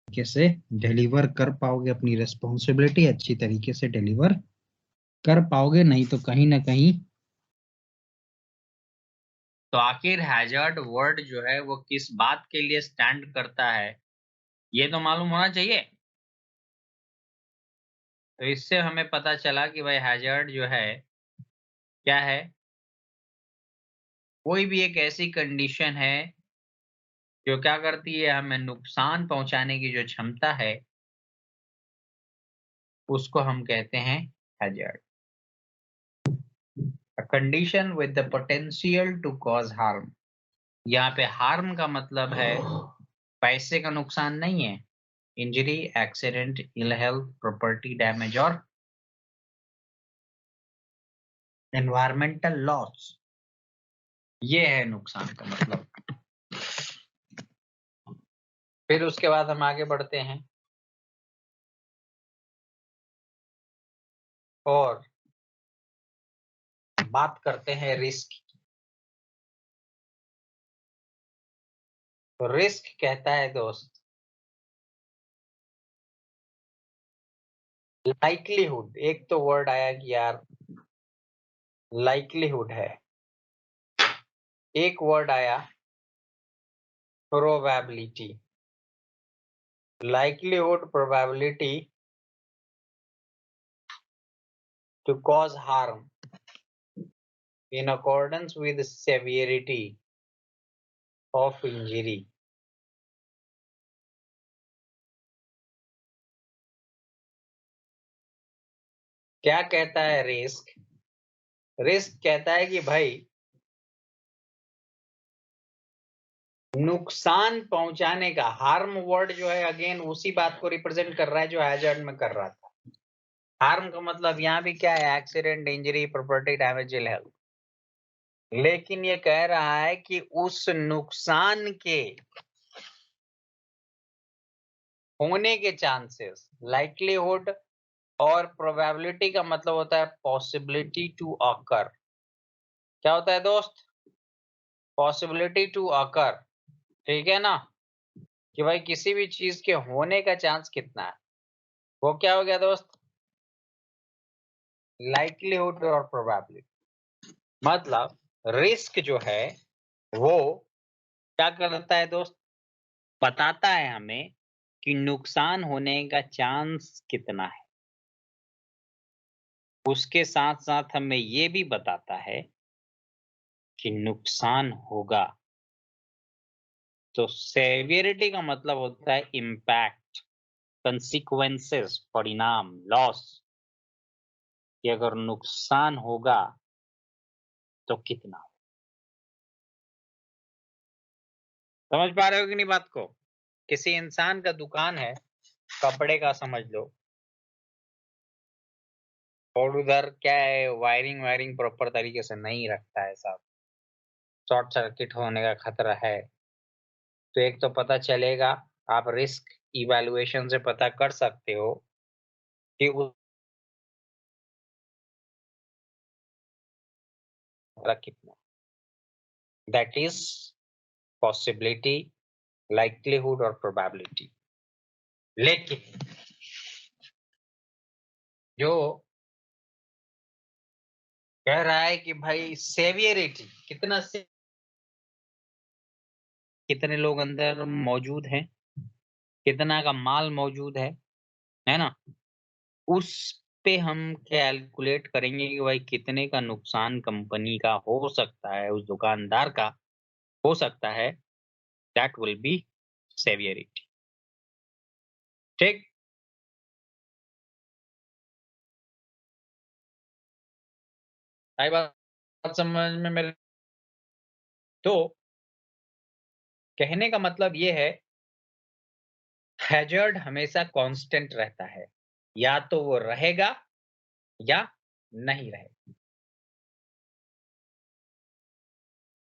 तरीके से डिलीवर कर पाओगे, अपनी रिस्पॉन्सिबिलिटी अच्छी तरीके से डिलीवर कर पाओगे, नहीं तो कहीं ना कहीं। तो आखिर हैजर्ड वर्ड जो है वो किस बात के लिए स्टैंड करता है, ये तो मालूम होना चाहिए। तो इससे हमें पता चला कि भाई हैजर्ड जो है क्या है, कोई भी एक ऐसी कंडीशन है जो क्या करती है, हमें नुकसान पहुंचाने की जो क्षमता है उसको हम कहते हैं hazard. A condition with the potential to cause harm. यहाँ पे हार्म का मतलब है पैसे का नुकसान नहीं है, injury, accident, ill health, property damage और एनवायरमेंटल लॉस। ये है नुकसान का मतलब। फिर उसके बाद हम आगे बढ़ते हैं और बात करते हैं रिस्क। तो रिस्क कहता है दोस्त, लाइक्लीहुड। एक तो वर्ड आया कि यार लाइक्लीहुड है, एक वर्ड आया probability. likelihood, probability to cause harm in accordance with the severity of injury। क्या कहता है रिस्क? रिस्क कहता है कि भाई नुकसान पहुंचाने का, हार्म वर्ड जो है अगेन उसी बात को रिप्रेजेंट कर रहा है जो हैजर्ड में कर रहा था। हार्म का मतलब यहाँ भी क्या है, accident, injury, property damage, ill health. लेकिन ये कह रहा है कि उस नुकसान के होने के चांसेस, लाइक्लीहुड और प्रोबेबिलिटी का मतलब होता है पॉसिबिलिटी टू अकर। क्या होता है दोस्त? Possibility to occur. ठीक है ना, कि भाई किसी भी चीज के होने का चांस कितना है, वो क्या हो गया दोस्त? लाइक्लीहुड और प्रोबेबिलिटी। मतलब रिस्क जो है वो क्या करता है दोस्त, बताता है हमें कि नुकसान होने का चांस कितना है। उसके साथ साथ हमें ये भी बताता है कि नुकसान होगा। तो सेवियरिटी का मतलब होता है इम्पैक्ट, कंसिक्वेंसेस, परिणाम, लॉस, कि अगर नुकसान होगा तो कितना। समझ पा रहे हो कि नहीं बात को? किसी इंसान का दुकान है, कपड़े का समझ लो, और उधर क्या है, वायरिंग वायरिंग प्रॉपर तरीके से नहीं रखता है साहब, शॉर्ट सर्किट होने का खतरा है। तो एक तो पता चलेगा, आप रिस्क इवैल्यूएशन से पता कर सकते हो कि उसका कितना। दैट इज पॉसिबिलिटी, लाइक्लीहुड और प्रोबेबिलिटी। लेकिन जो कह रहा है कि भाई सेवियरिटी कितना से कितने लोग अंदर मौजूद हैं, कितना का माल मौजूद है ना, उस पे हम कैलकुलेट करेंगे कि भाई कितने का नुकसान कंपनी का हो सकता है, उस दुकानदार का हो सकता है। That will be severity. ठीक। आई बात समझ में मेरे? तो कहने का मतलब ये है, हैजर्ड हमेशा कांस्टेंट रहता है, या तो वो रहेगा या नहीं रहेगा।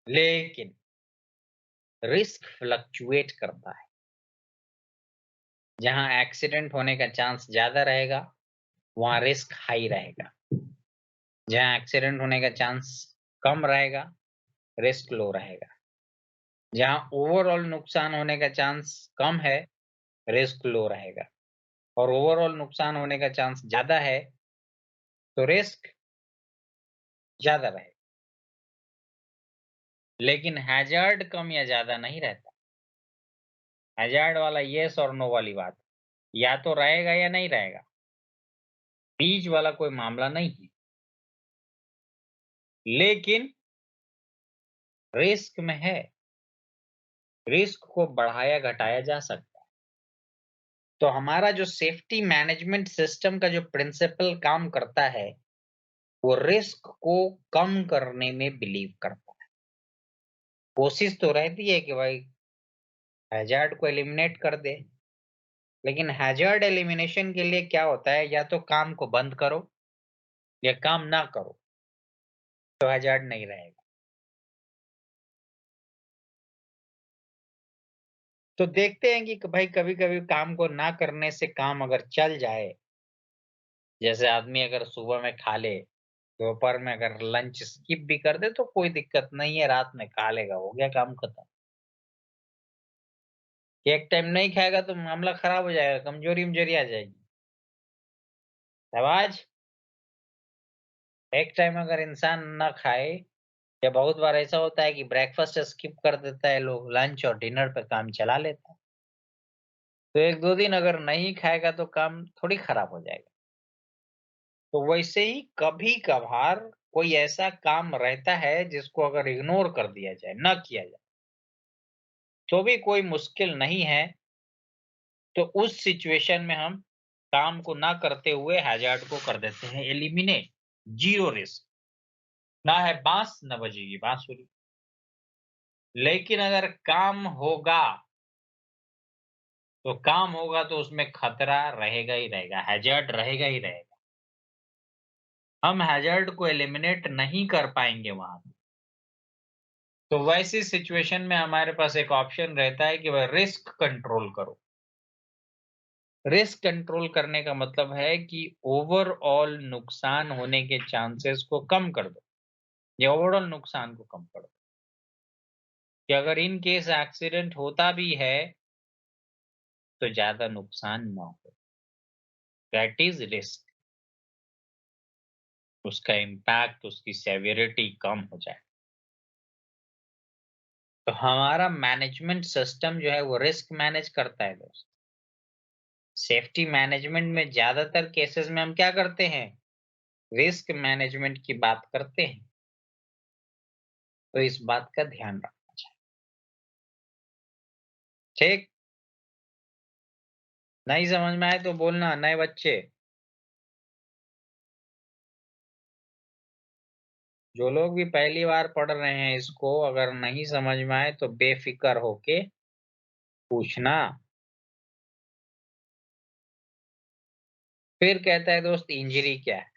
लेकिन रिस्क फ्लक्चुएट करता है। जहां एक्सीडेंट होने का चांस ज्यादा रहेगा वहां रिस्क हाई रहेगा, जहां एक्सीडेंट होने का चांस कम रहेगा रिस्क लो रहेगा। जहां ओवरऑल नुकसान होने का चांस कम है रिस्क लो रहेगा, और ओवरऑल नुकसान होने का चांस ज़्यादा है, तो रिस्क ज़्यादा रहेगा। लेकिन हैज़ार्ड कम या ज़्यादा नहीं रहता। हैज़ार्ड वाला येस और नो वाली बात, या तो रहेगा या नहीं रहेगा, बीच वाला कोई मामला नहीं है। लेकिन रिस्क में है, रिस्क को बढ़ाया घटाया जा सकता है। तो हमारा जो सेफ्टी मैनेजमेंट सिस्टम का जो प्रिंसिपल काम करता है, वो रिस्क को कम करने में बिलीव करता है। कोशिश तो रहती है कि भाई हैज़ार्ड को एलिमिनेट कर दे, लेकिन हैज़ार्ड एलिमिनेशन के लिए क्या होता है, या तो काम को बंद करो या काम ना करो, तो हैज़ार्ड नहीं रहेगा। तो देखते हैं कि भाई कभी-कभी काम को ना करने से काम अगर चल जाए, जैसे आदमी अगर सुबह में खा ले, दोपहर में अगर लंच स्किप भी कर दे तो कोई दिक्कत नहीं है, रात में खा लेगा, हो गया काम खत्म। एक टाइम नहीं खाएगा तो मामला खराब हो जाएगा, कमजोरी-वमजोरी आ जाएगी। समाज एक टाइम अगर इंसान ना खाए, या बहुत बार ऐसा होता है कि ब्रेकफ़ास्ट स्किप कर देता है लोग, लंच और डिनर पे काम चला लेता है। तो 1-2 दिन अगर नहीं खाएगा तो काम थोड़ी खराब हो जाएगा। तो वैसे ही कभी-कभार कोई ऐसा काम रहता है जिसको अगर इग्नोर कर दिया जाए, ना किया जाए, तो भी कोई मुश्किल नहीं है। तो उस सिचुएशन में हम काम को ना करते हुए हैज़ार्ड को कर देते हैं एलिमिनेट, ज़ीरो रिस्क। ना है बाँस, ना बजेगी बाँसुरी। लेकिन अगर काम होगा, तो काम होगा तो उसमें खतरा रहेगा ही रहेगा, हैज़ार्ड रहेगा ही रहेगा। हम हैज़ार्ड को एलिमिनेट नहीं कर पाएँगे वहाँ पे। तो वैसी सिचुएशन में हमारे पास एक ऑप्शन रहता है कि भाई रिस्क कंट्रोल करो। रिस्क कंट्रोल करने का मतलब है कि ओवरऑल नुकसान होने के चांसेस को कम कर दो, या ओवरऑल नुकसान को कम कर दो, कि अगर इन केस एक्सीडेंट होता भी है, तो ज़्यादा नुकसान ना हो। That is risk. उसका इम्पैक्ट, उसकी सेवेरिटी कम हो जाए। तो हमारा मैनेजमेंट सिस्टम जो है वो रिस्क मैनेज करता है दोस्त। सेफ्टी मैनेजमेंट में ज़्यादातर केसेस में हम क्या करते हैं? रिस्क मैनेजमेंट की बात करते हैं, तो इस बात का ध्यान रखना चाहिए। ठीक? नहीं समझ में आए तो बोलना, नए बच्चे, जो लोग भी पहली बार पढ़ रहे हैं इसको, अगर नहीं समझ में आए तो बेफ़िक्र होके पूछना। फिर कहता है दोस्त इंजरी क्या है?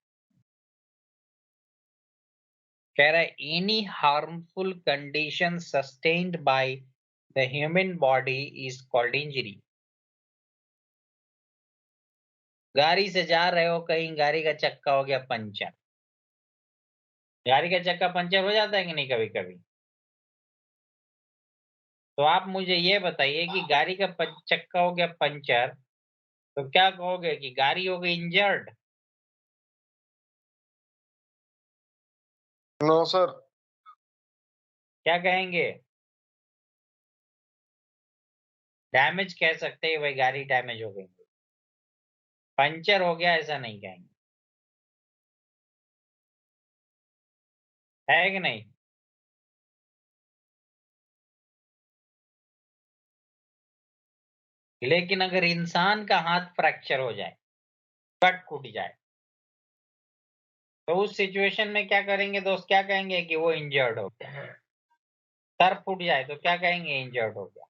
कह रहा है any harmful condition sustained by the human body is called injury. गाड़ी से जा रहे हो कहीं, गाड़ी का चक्का हो गया पंचर। गाड़ी का चक्का पंचर हो जाता है कि नहीं कभी-कभी? तो आप मुझे ये बताइए कि गाड़ी का चक्का हो गया पंचर, तो क्या कहोगे कि गाड़ी हो गई इंजर्ड? No sir. क्या कहेंगे? डैमेज कह सकते हैं, भाई गाड़ी डैमेज हो गई। पंचर हो गया ऐसा नहीं कहेंगे, है कि नहीं? लेकिन अगर इंसान का हाथ फ्रैक्चर हो जाए, कट टूट जाए, तो उस सिचुएशन में क्या करेंगे दोस्त? क्या कहेंगे कि वो इंजर्ड हो गया। सर फूट जाए तो क्या कहेंगे? इंजर्ड हो गया।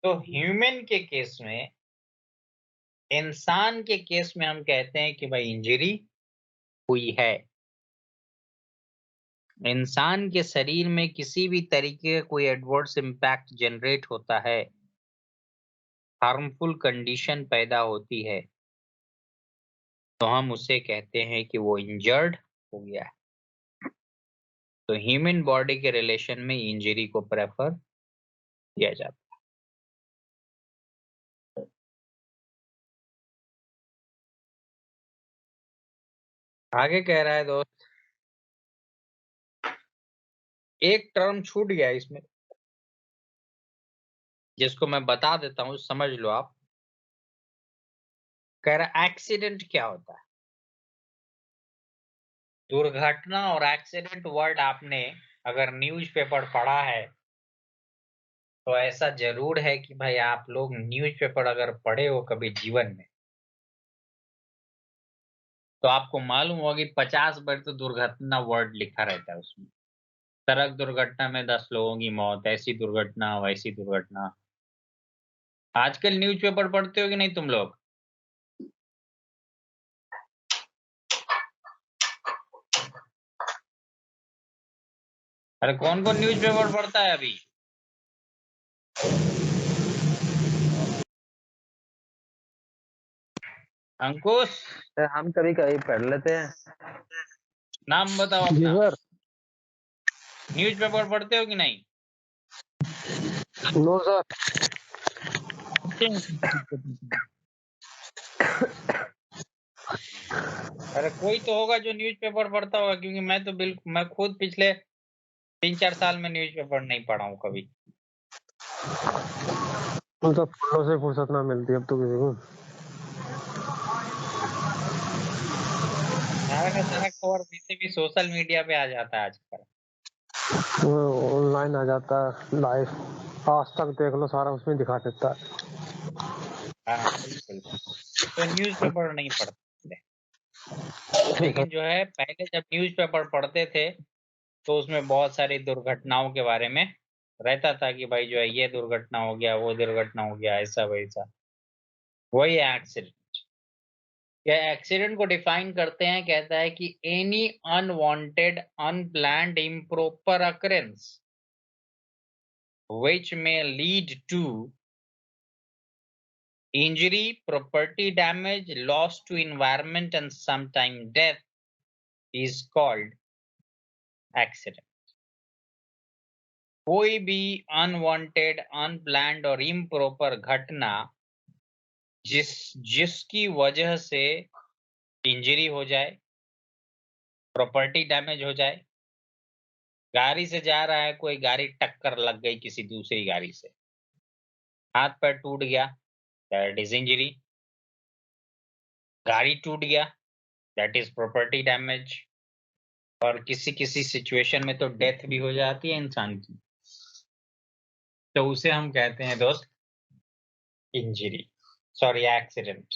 तो ह्यूमन के केस में, इंसान के केस में हम कहते हैं कि भाई इंजरी हुई है। इंसान के शरीर में किसी भी तरीके का कोई एडवर्स इम्पैक्ट जनरेट होता है, हार्मफुल कंडीशन पैदा होती है, तो हम उसे कहते हैं कि वो इंजर्ड हो गया है। तो ह्यूमन बॉडी के रिलेशन में इंजरी को प्रेफर किया जाता है। आगे कह रहा है दोस्त, एक टर्म छूट गया इसमें, जिसको मैं बता देता हूँ, समझ लो आप। कह रहा है एक्सीडेंट क्या होता है। दुर्घटना और एक्सीडेंट वर्ड आपने अगर न्यूज़पेपर पढ़ा है, तो ऐसा जरूर है कि भाई आप लोग न्यूज़पेपर अगर पढ़े हो कभी जीवन में, तो आपको मालूम होगा कि 50 बार तो दुर्घटना वर्ड लिखा रहता है उसमें। सड़क दुर्घटना में 10 लोगों की मौत, ऐसी दुर्घटना, वैसी दुर्घटना। आजकल न्यूज़पेपर पढ़ते हो कि नहीं तुम लोग? अरे कौन-कौन न्यूज़पेपर पढ़ता है अभी? अंकुश, सर हम कभी कभी पढ़ लेते हैं। नाम बताओ जी अपना। सर। न्यूज़पेपर पढ़ते हो कि नहीं? No sir. अरे कोई तो होगा जो न्यूज़पेपर पढ़ता होगा, क्योंकि मैं खुद पिछले 3-4 साल में न्यूज़पेपर नहीं पढ़ा हूँ कभी। तो सब पढ़ने से फुर्सत ना मिलती अब तो किसी को। सारा का सारा खबर वैसे भी सोशल मीडिया पे आ जाता है आजकल। ऑनलाइन आ जाता है लाइव। आज तक देख लो सारा उसमें दिखा देता है। हाँ, बिल्कुल। तो न्यूज़पेपर नहीं पढ़ते, ठीक है। लेकिन जो है पहले जब न्यूज़पेपर पढ़ते थे, तो उसमें बहुत सारी दुर्घटनाओं के बारे में रहता था कि भाई जो है ये दुर्घटना हो गया, वो दुर्घटना हो गया, ऐसा-वैसा। वही एक्सीडेंट। या एक्सीडेंट को डिफाइन करते हैं, कहता है कि any unwanted, unplanned, improper occurrence which may lead to injury, property damage, loss to environment and sometime death is called accident. कोई भी अनवांटेड, अनप्लान्ड और इम्प्रॉपर घटना जिसकी वजह से इंजरी हो जाए, प्रॉपर्टी डैमेज हो जाए, गाड़ी से जा रहा है कोई, गाड़ी टक्कर लग गई किसी दूसरी गाड़ी से, हाथ पैर टूट गया, दैट इज इंजरी। गाड़ी टूट गया, दैट इज प्रॉपर्टी डैमेज। और किसी-किसी सिचुएशन में तो डेथ भी हो जाती है इंसान की, तो उसे हम कहते हैं दोस्त इंजरी, सॉरी एक्सीडेंट।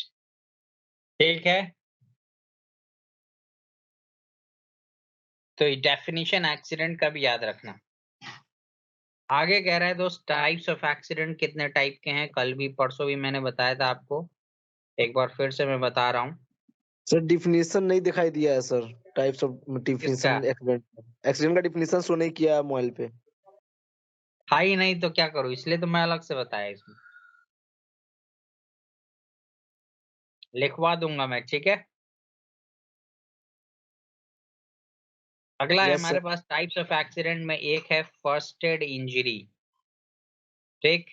ठीक है? तो ये डेफिनिशन एक्सीडेंट का भी याद रखना। आगे कह रहा है दोस्त, टाइप्स ऑफ एक्सीडेंट कितने टाइप के हैं, कल भी परसों भी मैंने बताया था आपको, एक बार फिर से मैं बता रहा हूँ। सर डिफिनीशन नहीं दिखाई दिया है सर। टाइप्स ऑफ किसका? डिफिनीशन एक्सीडेंट एक्सीडेंट का डिफिनीशन शो नहीं किया है मोबाइल पे। था ही नहीं तो क्या करूँ, इसलिए तो मैं अलग से बताया इसमें। लिखवा दूंगा मैं, ठीक है? अगला है यस हमारे sir. Pass types of accident में, एक है फर्स्ट एड इंजरी। ठीक?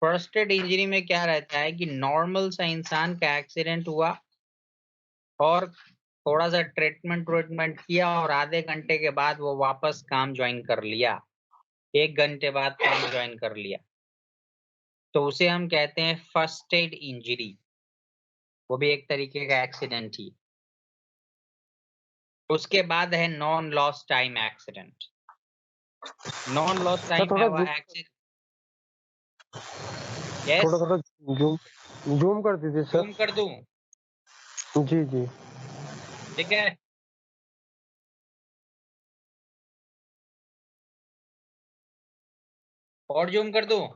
फर्स्ट एड इंजरी में क्या रहता है कि नॉर्मल सा इंसान का एक्सीडेंट हुआ और थोड़ा सा ट्रीटमेंट किया और आधे घंटे के बाद वो वापस काम ज्वाइन कर लिया, 1 घंटे बाद काम ज्वाइन कर लिया, तो उसे हम कहते हैं फर्स्ट एड इंजरी। वो भी एक तरीके का एक्सीडेंट ही। उसके बाद है non loss time accident. Non loss sir time है थोड़ा वो एक्सीडेंट। यस, थोड़ा थोड़ा जूम जूम कर दीजिए सर। जूम कर दूं? जी जी। ठीक है, और जूम कर दूं?